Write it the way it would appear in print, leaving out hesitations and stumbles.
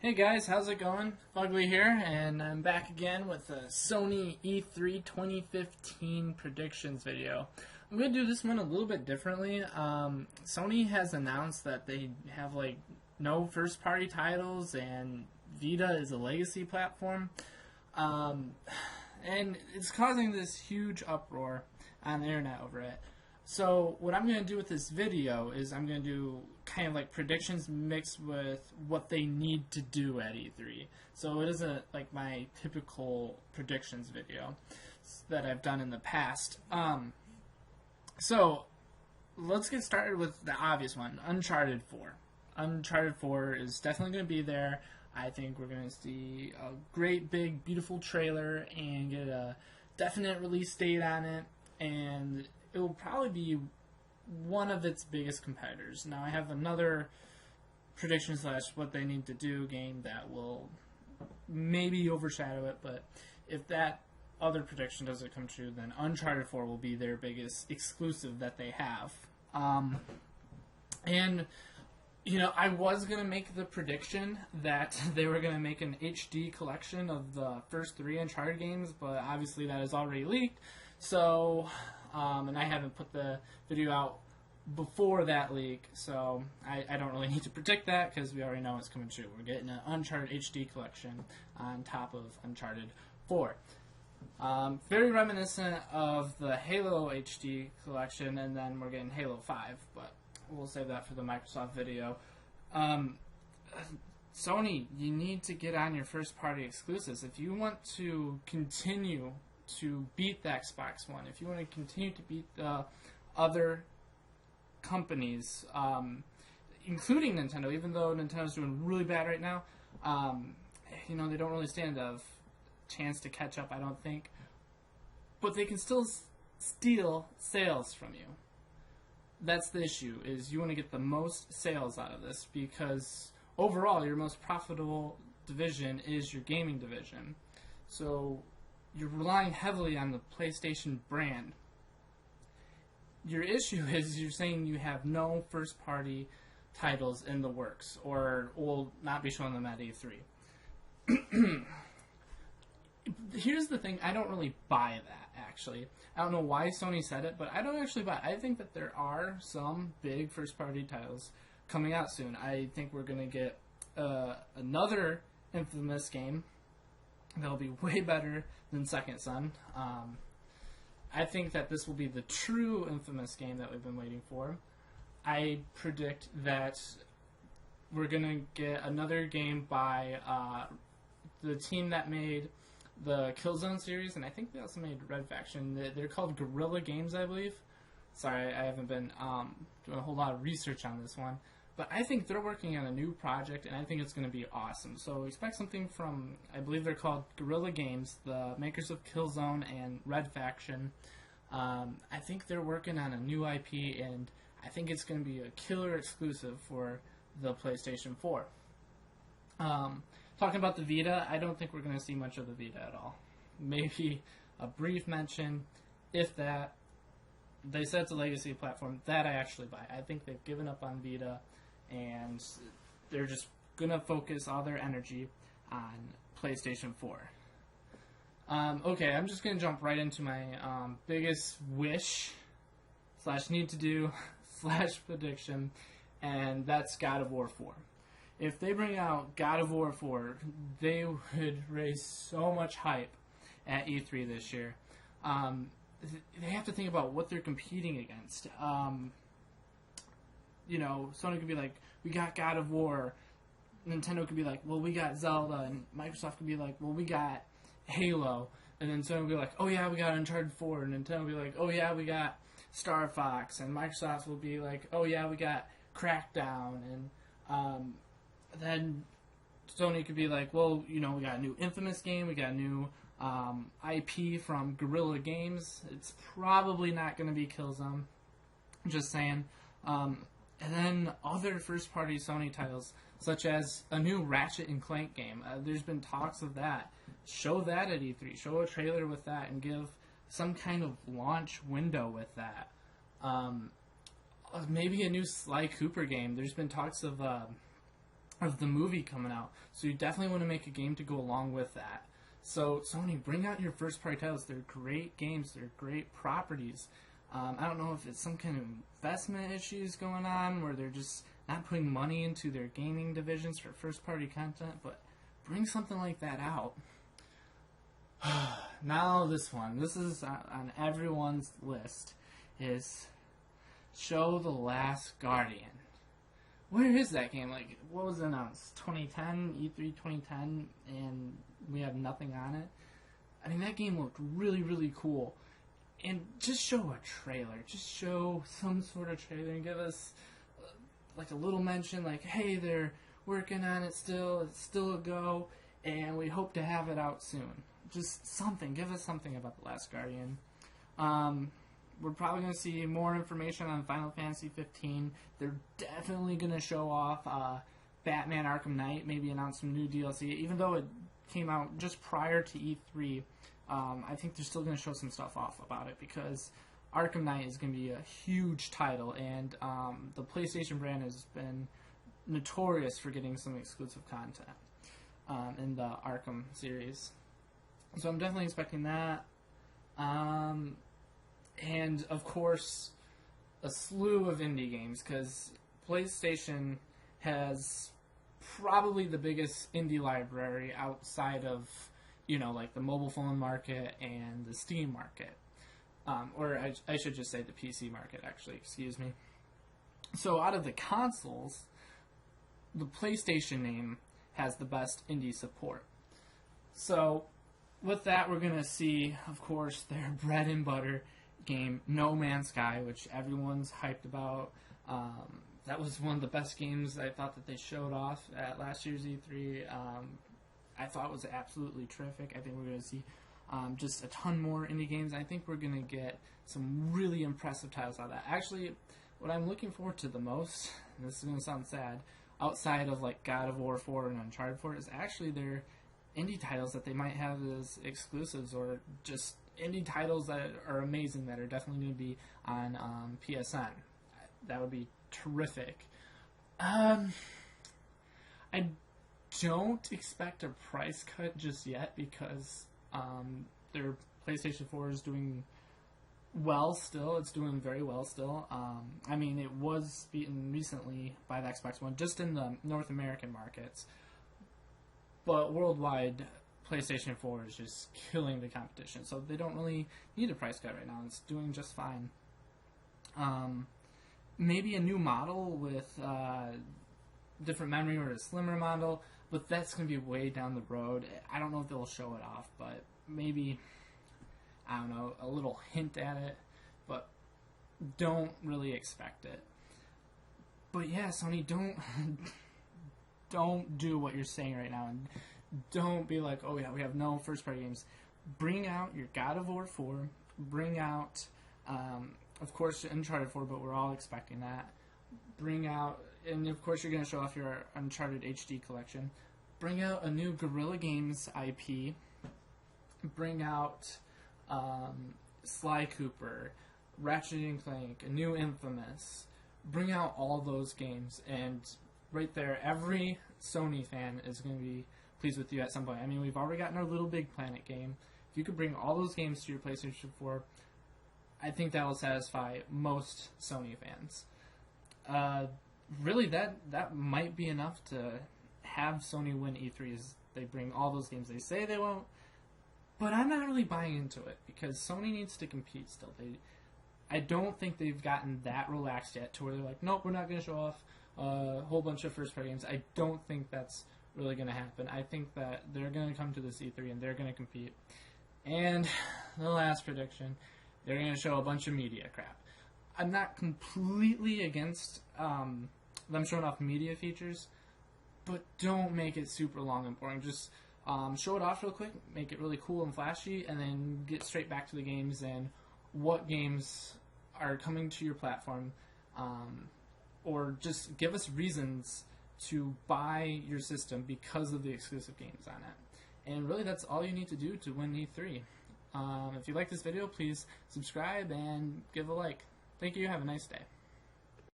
Hey guys, how's it going? Fugly here, and I'm back again with a Sony E3 2015 predictions video. I'm going to do this one a little bit differently. Sony has announced that they have no first-party titles, and Vita is a legacy platform, and it's causing this huge uproar on the internet over it. So what I'm going to do with this video is I'm going to do kind of like predictions mixed with what they need to do at E3. So it isn't like my typical predictions video that I've done in the past. So let's get started with the obvious one, Uncharted 4. Uncharted 4 is definitely going to be there. I think we're going to see a great, big, beautiful trailer and get a definite release date on it. And it will probably be one of its biggest competitors. Now I have another prediction / what they need to do game that will maybe overshadow it, but if that other prediction doesn't come true, then Uncharted 4 will be their biggest exclusive that they have. And you know, I was going to make the prediction that they were going to make an HD collection of the first 3 Uncharted games, but obviously that is already leaked. So, and I haven't put the video out before that leak, so I don't really need to predict that because we already know it's coming true. We're getting an Uncharted HD collection on top of Uncharted 4. Very reminiscent of the Halo HD collection, and then we're getting Halo 5, but we'll save that for the Microsoft video. Sony, you need to get on your first-party exclusives. If you want to continue to beat the Xbox One, if you want to continue to beat the other companies, including Nintendo, even though Nintendo's doing really bad right now, you know, they don't really stand a chance to catch up, I don't think. But they can still steal sales from you. That's the issue, is you want to get the most sales out of this, because overall your most profitable division is your gaming division. So you're relying heavily on the PlayStation brand. Your issue is you're saying you have no first-party titles in the works, or will not be showing them at E3. Here's the thing, I don't really buy that, actually. I don't know why Sony said it, but I don't actually buy it. I think that there are some big first-party titles coming out soon. I think we're going to get another Infamous game that'll be way better than Second Son. I think that this will be the true Infamous game that we've been waiting for. I predict that we're going to get another game by the team that made the Killzone series, and I think they also made Red Faction. They're called Guerrilla Games, I believe. Sorry, I haven't been doing a whole lot of research on this one. But I think they're working on a new project, and I think it's going to be awesome. So expect something from, I believe they're called Guerrilla Games, the makers of Killzone and Red Faction. I think they're working on a new IP, and I think it's going to be a killer exclusive for the PlayStation 4. Talking about the Vita, I don't think we're going to see much of the Vita at all. Maybe a brief mention, if that. They said it's a legacy platform. That I actually buy. I think they've given up on Vita, and they're just going to focus all their energy on PlayStation 4. Okay, I'm just going to jump right into my biggest wish / need to do / prediction, and that's God of War 4. If they bring out God of War 4, they would raise so much hype at E3 this year. They have to think about what they're competing against. You know, Sony could be like, we got God of War. Nintendo could be like, well, we got Zelda. And Microsoft could be like, well, we got Halo. And then Sony would be like, oh yeah, we got Uncharted 4. And Nintendo would be like, oh yeah, we got Star Fox. And Microsoft will be like, oh yeah, we got Crackdown. And then Sony could be like, well, you know, we got a new Infamous game. We got a new IP from Guerrilla Games. It's probably not going to be Killzone. I'm just saying. And then other first-party Sony titles, such as a new Ratchet and Clank game. There's been talks of that. Show that at E3. Show a trailer with that and give some kind of launch window with that. Maybe a new Sly Cooper game. There's been talks of of the movie coming out. So you definitely want to make a game to go along with that. So Sony, bring out your first party titles. They're great games. They're great properties. I don't know if it's some kind of investment issues going on where they're just not putting money into their gaming divisions for first party content, but bring something like that out. Now this one. This is on everyone's list. Is Show the Last Guardian. Where is that game? Like, what was announced? 2010, E3 2010, and we have nothing on it. I mean, that game looked really, really cool. And just show a trailer. Just show some sort of trailer and give us like a little mention, like, hey, they're working on it still. It's still a go, and we hope to have it out soon. Just something. Give us something about The Last Guardian. We're probably going to see more information on Final Fantasy 15. They're definitely going to show off Batman Arkham Knight, maybe announce some new DLC. Even though it came out just prior to E3, I think they're still going to show some stuff off about it because Arkham Knight is going to be a huge title, and the PlayStation brand has been notorious for getting some exclusive content in the Arkham series. So I'm definitely expecting that. And, of course, a slew of indie games, because PlayStation has probably the biggest indie library outside of, you know, like the mobile phone market and the Steam market. Or I should just say the PC market, actually, excuse me. So out of the consoles, the PlayStation name has the best indie support. So with that, we're going to see, of course, their bread and butter game, No Man's Sky, which everyone's hyped about. That was one of the best games I thought that they showed off at last year's E3. I thought it was absolutely terrific. I think we're going to see just a ton more indie games. I think we're going to get some really impressive titles out of that. Actually, what I'm looking forward to the most, and this is going to sound sad, outside of like God of War 4 and Uncharted 4, is actually their indie titles that they might have as exclusives, or just indie titles that are amazing that are definitely going to be on PSN. That would be terrific. I don't expect a price cut just yet because their PlayStation 4 is doing well still. It's doing very well still. I mean, it was beaten recently by the Xbox One just in the North American markets. But worldwide, PlayStation 4 is just killing the competition, so they don't really need a price cut right now. It's doing just fine. Maybe a new model with different memory or a slimmer model, but that's going to be way down the road. I don't know if they'll show it off, but maybe, I don't know, a little hint at it, but don't really expect it. But yeah, Sony, don't do what you're saying right now, and don't be like, oh yeah, we have no first-party games. Bring out your God of War 4. Bring out, of course, Uncharted 4, but we're all expecting that. Bring out, and of course you're going to show off your Uncharted HD collection. Bring out a new Guerrilla Games IP. Bring out Sly Cooper, Ratchet & Clank, a new Infamous. Bring out all those games, and right there, every Sony fan is going to be pleased with you at some point. I mean, we've already gotten our Little Big Planet game. If you could bring all those games to your PlayStation 4, I think that will satisfy most Sony fans. Really, that might be enough to have Sony win E3, is they bring all those games. They say they won't, but I'm not really buying into it because Sony needs to compete still. I don't think they've gotten that relaxed yet to where they're like, nope, we're not going to show off a whole bunch of first-party games. I don't think that's really going to happen. I think that they're going to come to this E3 and they're going to compete. And the last prediction, they're going to show a bunch of media crap. I'm not completely against them showing off media features, but don't make it super long and boring. Just show it off real quick, make it really cool and flashy, and then get straight back to the games and what games are coming to your platform, or just give us reasons to buy your system because of the exclusive games on it. And really, that's all you need to do to win E3. If you like this video, please subscribe and give a like. Thank you. Have a nice day.